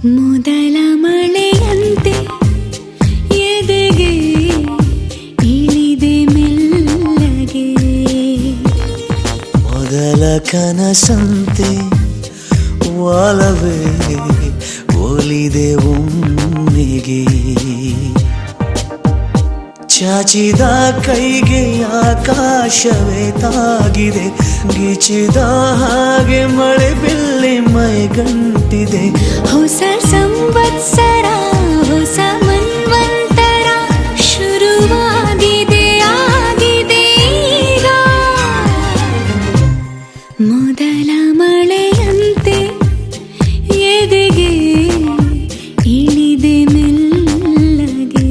ಮೊದಲ ಮಳೆಯಂತೆ ಎದೆಗೆ ಇಳಿದೆ ಮೆಲ್ಲಗೆ, ಮೊದಲ ಕನಸಂತೆ ಒಲವೇ ಒಲಿದೆ ಒಮ್ಮೆಗೆ. ಚಾಚಿದ ಕೈಗೆ ಆಕಾಶವೇ ತಾಗಿದೆ, ಗಿಚಿದ ಹಾಗೆ ಮಳೆ ಬಿಲ್ಲಿ ಮೈಗಂಟಿದೆ. ಹೊಸ ಸಂವತ್ಸರ ಹೊಸ ಮನ್ವಂತರ ಶುರುವಾಗಿದೆ ಆಗಿದೆ ಈಗ. ಮೊದಲ ಮಳೆಯಂತೆ ಎದೆಗೆ ಇಳಿದೆ ಮೆಲ್ಲಗೆ.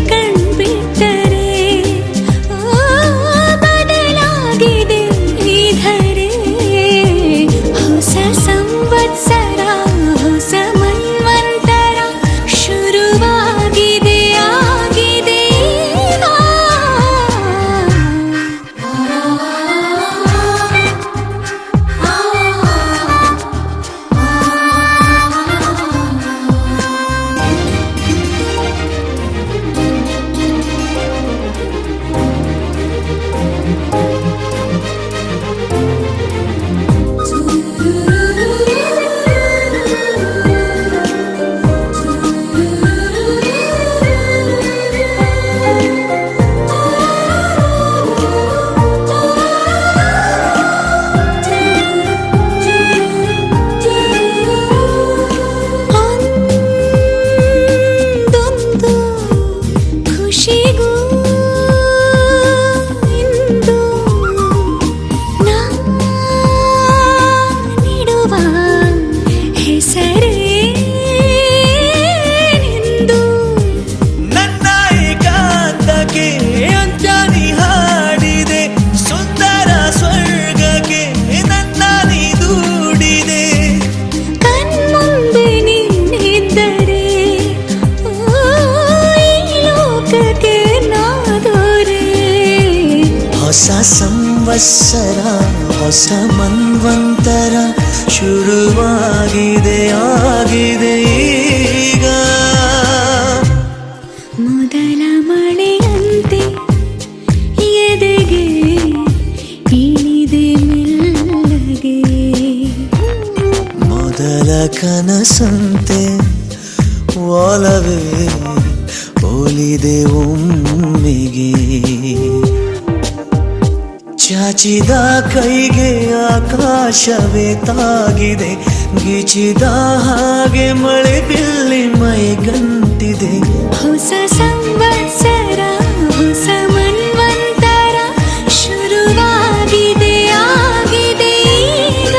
ಕಣ್ಬಿಟ್ಟರೆ ಬದಲಾಗಿದೆ ಈ ಧರೆ. ಹೊಸ ಸಂವತ್ಸರ ಹೊಸ ಮನ್ವಂತರ ಶುರುವಾಗಿದೆ ಆಗಿದೆ ಈಗ. ಹೊಸ ಸಂವತ್ಸರ ಹೊಸ ಮನ್ವಂತರ ಶುರುವಾಗಿದೆ ಆಗಿದೆ ಈಗ. ಮೊದಲ ಮಳೆಯಂತೆ ಎದೆಗೆ ಇಳಿದೆ ಮೆಲ್ಲಗೆ, ಮೊದಲ ಕನಸಂತೆ ಒಲವೇ ಒಲಿದೆ ಒಮ್ಮೆಗೆ. ಚಾಚಿದ ಕೈಗೆ ಆಕಾಶವೇ ತಾಗಿದೆ, ಗಿಚಿದ ಹಾಗೆ ಮಳೆ ಬಿಲ್ಲಿ ಮೈಗಂಟಿದೆ. ಹೊಸ ಸಂವತ್ಸರ ಹೊಸ ಮನ್ವಂತರ ಶುರುವಾಗಿದೆ ಆಗಿದೆ ಈಗ.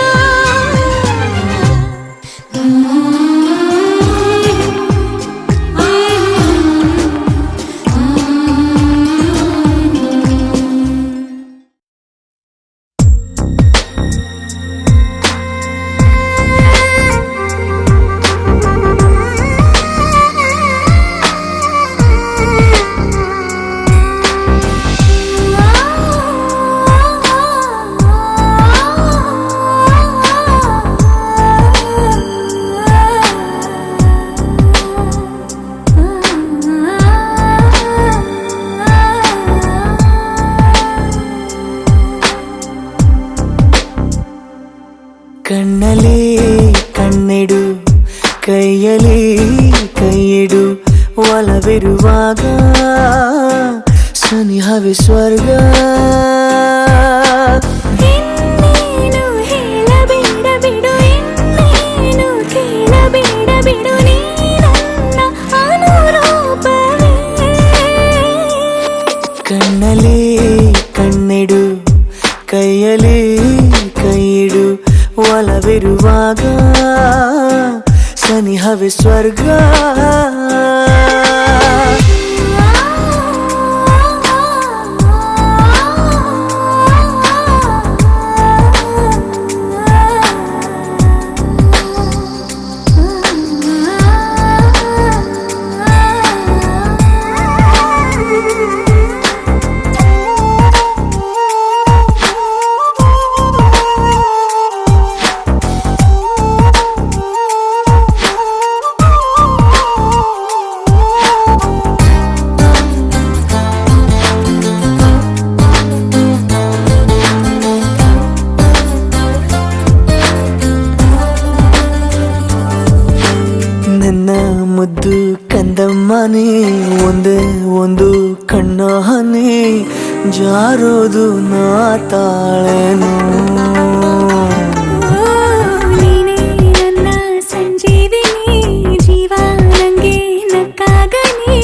ಒಲವಿರುವಾಗ ಸನಿಹವೇ ಸ್ವರ್ಗ. ಇನ್ನೇನು ಹೇಳಬೇಡ ಬಿಡು, ಇನ್ನೇನು ಕೇಳಬೇಡ ಬಿಡು, ನೀ ನನ್ನ ಅನುರೂಪವೇ. ಕಣ್ಣಲ್ಲಿ ಕಣ್ಣಿಡು, ಕೈಯಲ್ಲಿ ಕೈಯಿಡು, ಒಲವಿರುವಾಗ ಸನಿಹವೇ ಸ್ವರ್ಗ. ನನ್ನ ಮುದ್ದು ಕಂದಮ್ಮನೇ, ಒಂದೇ ಒಂದು ಕಣ್ಣ ಹನಿ ಜಾರೋದು ನಾ ತಾಳೆನು. ನೀನೇ ನನ್ನ ಸಂಜೀವಿನಿ, ಜೀವ ನಂಗೆ ನಕ್ಕಾಗನಿ,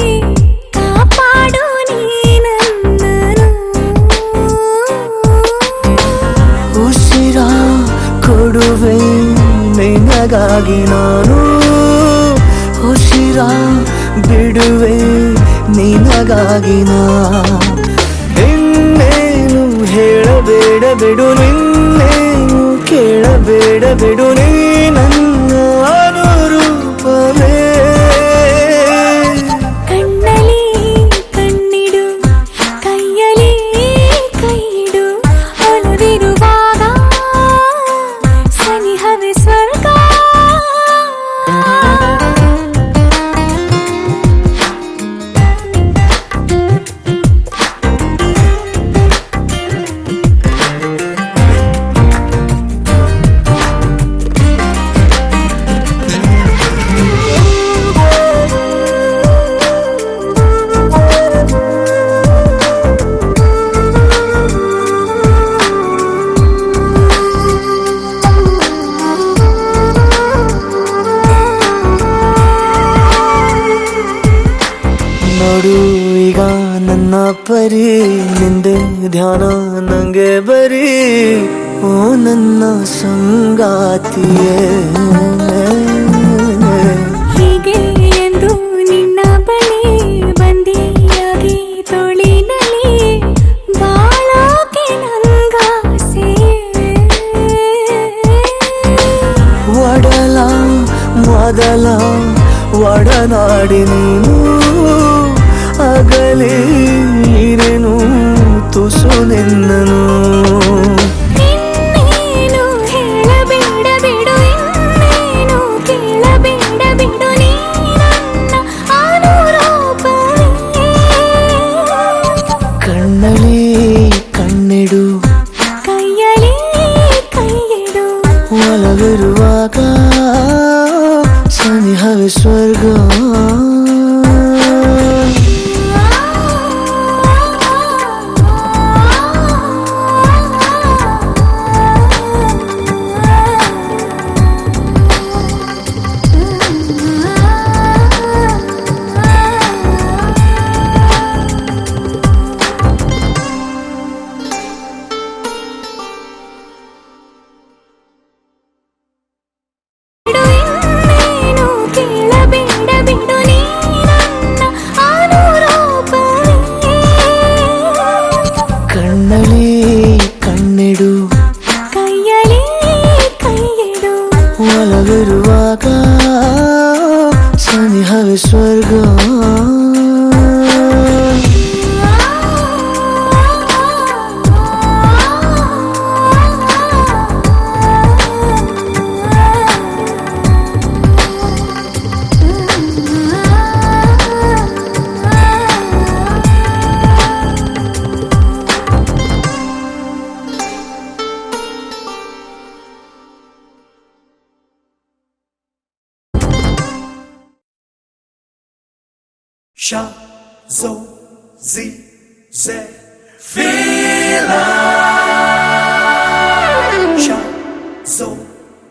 ಕಾಪಾಡು ನೀ ನನ್ನನು. ಉಸಿರ ಕೊಡುವೆ ನಿನಗಾಗಿ ನಾನು, ಉಸಿರ ಬಿಡುವೆ ನಿನಗಾಗಿ ನಾ. ಇನ್ನೇನು ಹೇಳಬೇಡ ಬಿಡು, ನಿನ್ನೇನು ಕೇಳಬೇಡ ಬಿಡು, ನೀ ನನ್ನ ಅನುರೂಪವೇ. ಕಣ್ಣಲ್ಲಿ ಕಣ್ಣಿಡು, ಕೈಯಲ್ಲಿ ಕೈಯಿಡು, ಒಲವಿರುವಾಗ ಸನಿಹವೇ ಸ್ವರ್ಗ. ನೋಡು ಈಗ ನನ್ನ ಪರಿ, ನಿಂದೆ ಧ್ಯಾನ ನಂಗೆ ಬರೀ, ಓ ನನ್ನ ಸಂಗಾತಿಯೇ. ಹೀಗೆ ಎಂದು ನಿನ್ನ ಬಳಿ ಬಂದಿಯಾಗಿ ತೋಳಿನಲ್ಲಿ ಬಾಳೋಕೆ ನಂಗಾಸೆ. ಒಡಲ ಮೊದಲ ಒಡನಾಡಿ ನೀನು, ಅಗಲಿ ಇರೆನು ತುಸು ನಿನ್ನನು. ಇನ್ನೇನು ಹೇಳಬೇಡ ಬಿಡು, ಇನ್ನೇನು ಕೇಳಬೇಡ ಬಿಡು, ನೀ ನನ್ನ ಅನುರೂಪವೇ. ಕಣ್ಣಲ್ಲಿ ಕಣ್ಣಿಡು, ಕೈಯಲ್ಲಿ ಕೈಯಿಡು, ಒಲವಿರುವಾಗ ಸನಿಹವೇ ಸ್ವರ್ಗ. ಒಲವಿರುವಾಗ ಸನಿಹವೇ ಸ್ವರ್ಗ. Sha, zo, zi, ze, fila. Sha, zo,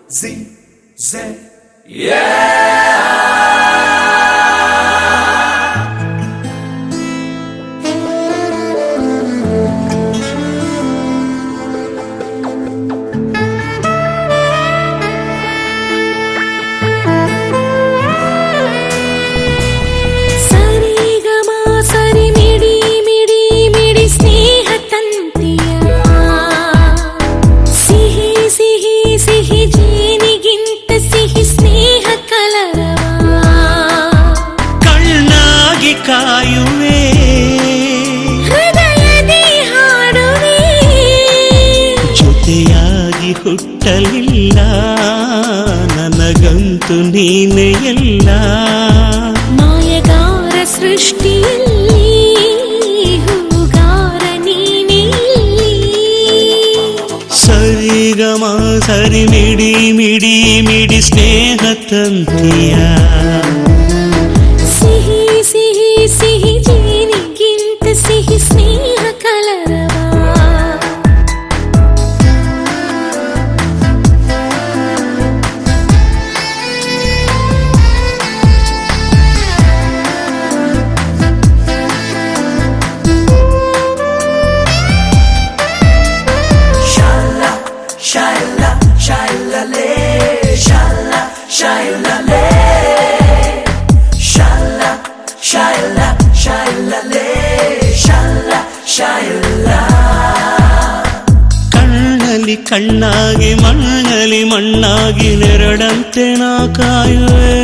zi, ze, yeah. ಸರಿಗಮ ಸರಿ ಮಿಡಿ ಮಿಡಿ ಮಿಡಿ ಸ್ನೇಹ ತಂತಿಯ ಸಿಹಿ ಸಿಹಿ ಸಿಹಿ ಜೇನಿಗಿಂತ ಸಿಹಿ ಸ್ನೇಹ ಕಲರವ ಕಣ್ಣಾಗಿ ಕಾಯುವೆ ಹೃದಯದಿ ಹಾಡುವೆ ಜೊತೆಯಾಗಿ ಹುಟ್ಟಲಿಲ್ಲ ನನಗಂತೂ ನೀನೇ ಎಲ್ಲ ಮಾಯಗಾರ ಸೃಷ್ಟಿಯಲ್ಲಿ ಹೂಗಾರ ನೀನೇ ಸರಿಗಮ ಸರಿ ಮಿಡಿ ಮಿಡಿ ಮಿಡಿ ಸ್ನೇಹ ತಂತಿಯ ಸಿಹಿ ಸಿಹಿ ಸಿಹಿ ಜೇನಿಗಿಂತ ಸಿಹಿ ಸ್ನೇಹ ಕಲರವ Shala, shala, shalale, shala, shalale. Shala, shala, shalale, shala, shala. ಕಣ್ಣಲ್ಲಿ ಕಣ್ಣಾಗಿ ಮಣ್ಣಲ್ಲಿ ಮಣ್ಣಾಗಿ ನೆರಳಂತೆ ನಾ ಕಾಯುವೆ